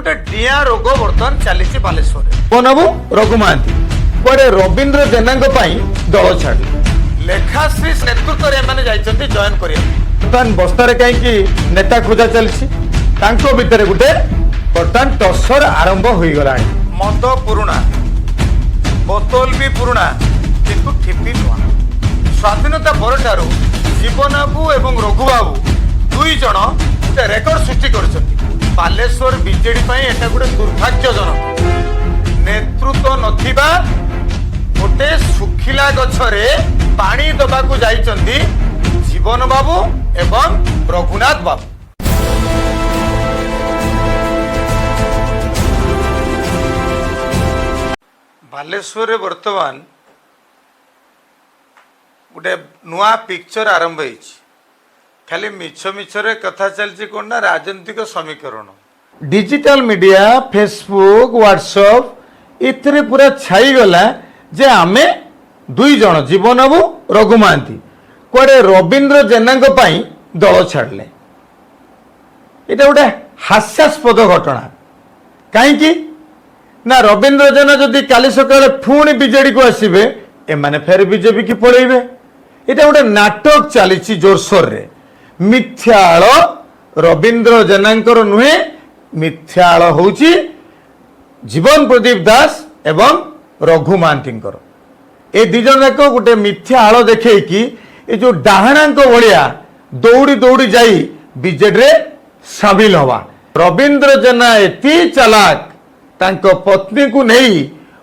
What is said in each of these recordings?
गोटे डिया रोग बर्तमान चली बालेश्वर बनबू रघु महांती कुआडे रवींद्र जेना दल छाड़ लेखाश्री नेतृत्व में जॉइन कर बर्तमान बस्तार कहीं नेता खोजा चलती भितर गोटे बर्तमान टसर आरंभ हो गला मद पुराणा बोतल भी पुराणा किंतु ठिपी नुआ स्वाधीनता पर जीवनबाबू एवं रघुबाबू दुई जन रेकर्ड सृष्टि कर बालेश्वर बीजेडी एटा गोटे दुर्भाग्यजनक नेतृत्व नथिबा गोटे सुखिला गछरे पानी दबाकू जाइचंती जीवन बाबू एवं रघुनाथ बाबू। बालेश्वर वर्तमान गोटे नुआ पिक्चर आरंभ होइछि खाली मिछ मिछरे कथा चलछि कोन ना राजनीतिक समीकरण डिजिटल मीडिया फेसबुक व्हाट्सएप इतरे पूरा छाई गला जे आमे दुई जन जीवन बाबू रघु महांती कुआडे रवींद्र जेना दल छाड़ले एटा गोटे हास्यास्पद घटना कहीं ना रवींद्र जेना जदि काली सकाळे पुणी बीजेडी को आसीबे एमाने फेर बीजेपी की पळेइबे एटा गोटे नाटक चली जोरसोर रे मिथ्याळ रवींद्र जेनांकर नुहे मिथ्याळ होउची जीवन प्रदीप दास एवं रघु महांतींकर ए दी जन जाक गोटे मिथ्याळ देखे कि ए जो डाहाणांक भलिया दौड़ी दौड़ी जाई बीजेडी रे शामिल हवा रवींद्र जेना एति चालाक तांको पत्नी को नहीं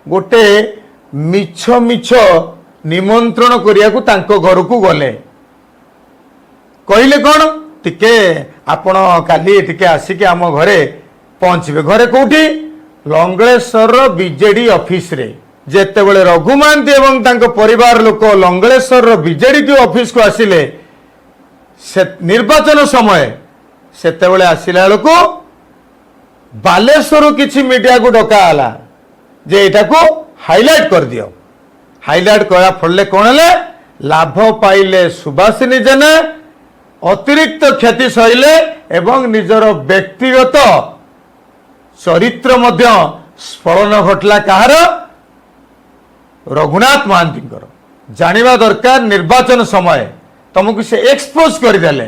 गोटे मिछ मिछ निमंत्रण करिया को तांको घर को गले कहले कौन टिके आपण काली टिके आसिके आम घरे पहुंचबे घरे कोठी लंगलेश्वर बीजेडी ऑफिस रे जेते बेले रघु महांती एवं तांको परिवार लोक लंगलेश्वर बीजेडी की ऑफिस को आसिले से निर्वाचन समय सेते बेले आसिला लोक बालेश्वर किछि मीडिया को डकाला जे एटा को हाईलाइट कर दियो हाईलाइट करा फलले कोन ले लाभ पाइले सुभाषिनी जेना अतिरिक्त क्षति सहिले एवं निजर व्यक्तिगत चरित्र मध्य स्फलन घटला कहार रघुनाथ महांती जानिबा दरकार निर्वाचन समय तुमको से एक्सपोज करदेले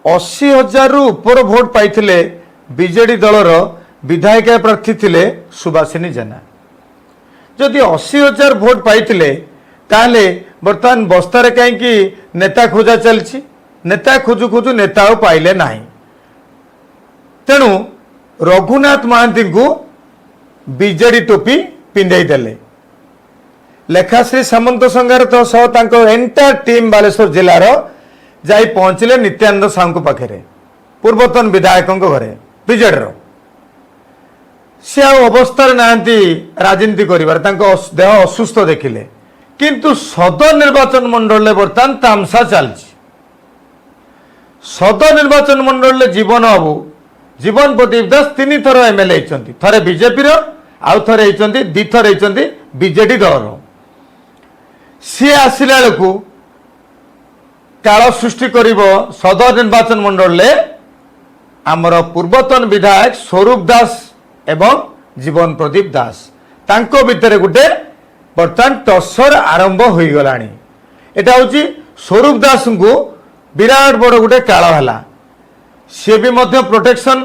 80,000 रु ऊपर भोट पाइथिले बीजेडी दलर विधायक प्रार्थी थिले सुभाषिनी जेना जदि 80,000 भोट पाइथिले ताले बर्तमान बस्तार कहीं नेता खोजा चलछि नेता खोजु खोजु नेता पाइले नाही तेणु रघुनाथ महांती को बीजेडी टोपी पिंधे देले लेखाश्री सामंत संगार तो सह तांको एंटायर टीम बालेश्वर जिलार जाई पहुंचले नित्यानंद साहू पाखे पूर्वतन विधायक घरे बीजेडी रो से अवस्था नांती राजनीति करिवार तांको देह असुस्थ देखिले किंतु सदर निर्वाचन मंडल बर्तमान तामसा चलछि सदर निर्वाचन मंडल जीवन बाबू जीवन प्रदीप दास 3 थर एमएलए होती थरे बीजेपी आउ थे होती 2 थर होती बीजेडी दल सी आसला बेलू काल सृष्टि कर सदर निर्वाचन मंडल आमर पूर्वतन विधायक स्वरूप दास एवं जीवन प्रदीप दास तांको भितर गोटे बर्तमान टसर आरंभ हो गला एटा हूँ स्वरूप दास को विराट बड़ गोटे काल है सी भी मध्य प्रोटेक्शन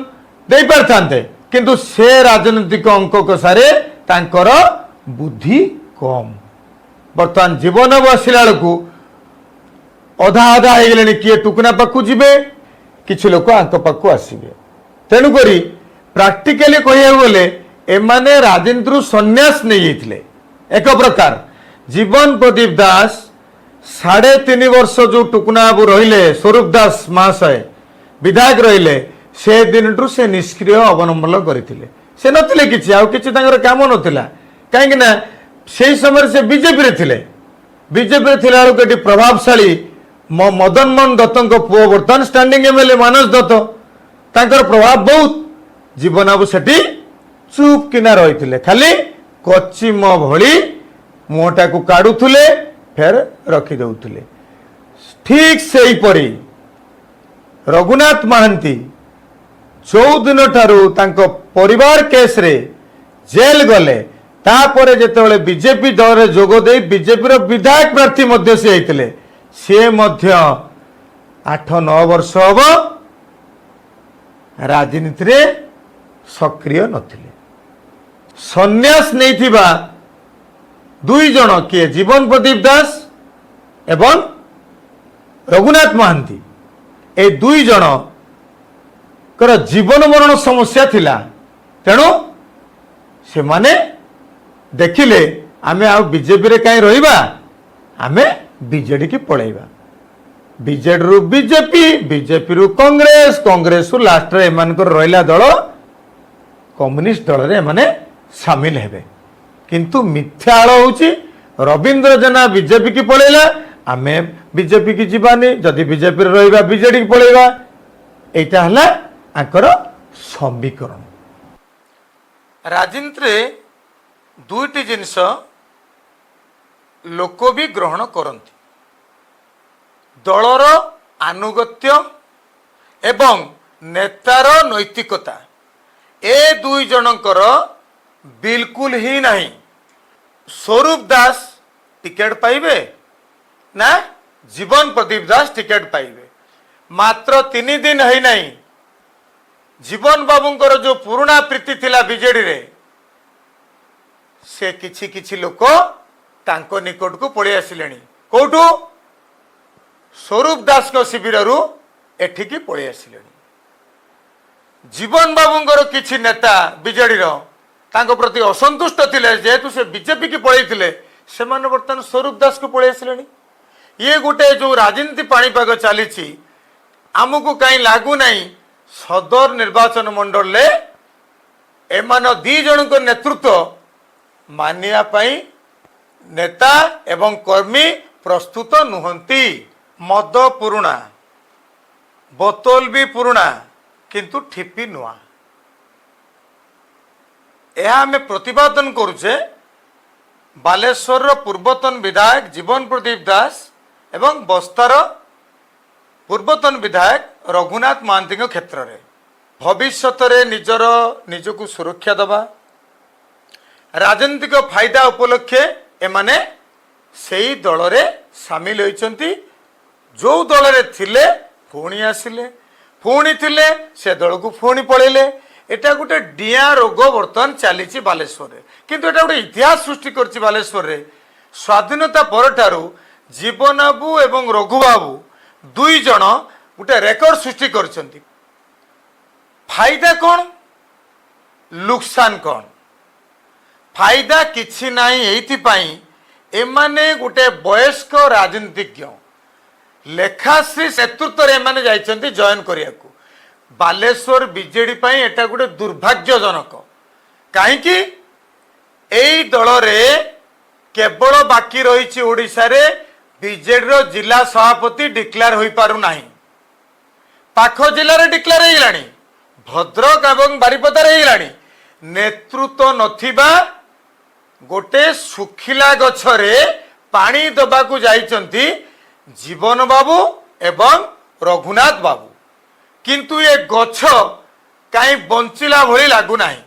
दे पारते किंतु से राजनीतिक अंक कषारे तांकर बुद्धि कम बर्तमान जीवन आसला बेलू अधा अधा हो गले किए टुकुना पाखु जी किसी लोक आंक पाखु आसवे तेणुक प्राक्टिकली कह गले एमाने राजनीति संन्यास नहीं जाते एक प्रकार जीवन प्रदीप दास 3.5 वर्ष जो टुकुना बाबू रहिले स्वरूप दास महाशय विधायक रहिले से दिन टू से निष्क्रिय अवलंबन करथिले से नथिले किछि आउ किछि तांगर काम नथिला काहेकि ना सेही समय से बीजेपी रे थिले बीजेपी रे थिला लोक एटी प्रभावशाली मदन मोहन दत्तଙ୍କ पुओ वर्तमान स्टैंडिंग एमएलए मानस दत्त तांकर प्रभाव बहुत जीवन बाबू सेठी चुप किना रहिथिले खाली कच्ची म भली मुहटा को काढुथुले फेर रखी दउथुले ठीक से ही परी रघुनाथ महांती 14 ठारू तांको परिवार केस रे जेल गले तापर जेतेबेले बीजेपी दल रे जोग दे बीजेपी रो विधायक प्रार्थी मध्य से आइतले से मध्य 8-9 वर्ष हब राजनीति रे सक्रिय नथिले संन्यास नैथिबा दुई जन किए जीवन प्रदीप दास एवं रघुनाथ महांती ए दुई जन कर जीवन मरण समस्या थिला तेणु से माने देखिले आमे आ बीजेपी रे काई रहिबा आमे बीजेडी की पळेइबा बीजेडी रु बीजेपी बीजेपी रु कांग्रेस कांग्रेस रु लास्ट रे एमान कर रहिला दल कम्युनिस्ट दल रे माने शामिल हेबे किंतु मिथ्या आळ होउची रविंद्र जेना बीजेपी की पळेइला आमे बीजेपी की जीवानी जदि बीजेपी रे रहिबा बीजेडी की पळेइबा एटा हला आकर समीकरण राजनीति रे दुईटी जिनस लोक भी ग्रहण करती दलर आनुगत्य एवं नेतार नैतिकता ए दुई जनकर बिल्कुल ही नहीं स्वरूप दास टिकेट पाइबे ना जीवन प्रदीप दास टिकेट पाइबे मात्र 3 दिन है नहीं जीवन बाबूंकर जो पुराना प्रीति थिला बीजेडी रे से किछि किछि लोक तांको निकट को पळि आसिलेनी कोठू स्वरूप दास को शिविर रु एठी की पळि आसिलेनी जीवन बाबूंकर किछि नेता बीजेडी रो तांको प्रति असंतुष्ट थिले जेतु से बीजेपी की पळि थिले से मान वर्तमान स्वरूप दास को पळि आसिलेनी ये गोटे जो राजनीति पाणीपाग चली आमको कहीं लागू नहीं सदर निर्वाचन मंडल ले एमान दी जन को नेतृत्व मानिया पाई नेता एवं कर्मी प्रस्तुत नुहंती मद पुरुणा बोतल भी पुरुणा किंतु ठिपी नुआ यह आम प्रतिपादन करुचे बालेश्वर पूर्वतन विधायक जीवन प्रदीप दास एवं बस्तार पूर्वतन विधायक रघुनाथ महांती क्षेत्र में भविष्य रे निजको सुरक्षा दबा राजनीतिक फायदा उपलक्षे एमाने सेही दल रे सामिल होइचंती जो दल रे थिले पुणी आसिले पुणी थिले से दल को पुणी पळेले एटा गोटे डिया रोग बर्तमान चली बालेश्वर रे किंतु एटा गोटे इतिहास सृष्टि करछि बालेश्वर रे स्वाधीनता परठारु जीवन बाबू एवं रघु बाबू दुई जन गोटे रेकर्ड सृष्टि करछंती फायदा कौन नुकसान कौन फायदा किछि नाही एइथिपाई एमाने गोटे वयस्क राजनीतिज्ञ लेखाश्री नेतृत्व रे एमाने जाइछंती जॉइन करियाकू बालेश्वर बीजेडी पाई एटा गोटे दुर्भाग्यजनक काहेकि एई दल रे केवल बाकी रहिछि ओडिसा रे बीजेडी रो जिला सभापति डिक्लेयर होई पारु नाही पाख जिले में डिक्लेयर होइलानी भद्रक एवं बारिपदा रे होइलानी नेतृत्व नथिबा गोटे सुखिला गछरे पानी दबाकू जाइचंती जीवन बाबू एवं रघुनाथ बाबू किंतु ये गछ कहीं बंचिला भली लागू नाही